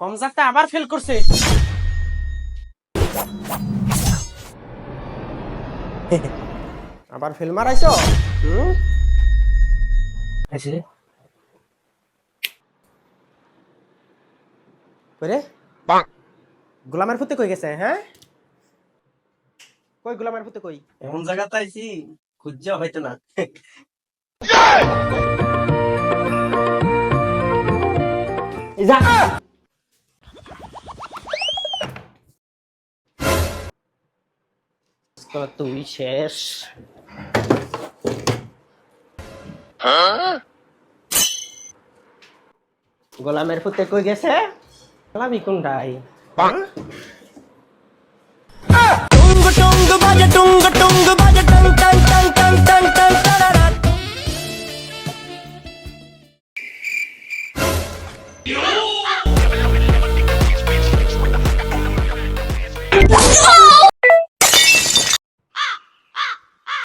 কমজাকটা আবার ফেল করছে। আবার ফেল মারাইছো? কইরে গোলামের ফুতে কই গেছে? হ্যাঁ, কই গোলামের ফুতে কই? এমন জায়গাতে আইছি খুঁজা হইতো না। তুই শেষ। গোলামের ফুতে কই গেছে? গোলামি কোনটাই? टुंग टुंग बाजे टुंग टुंग बाजे टंग टंग टंग टंग टंग टंग टंग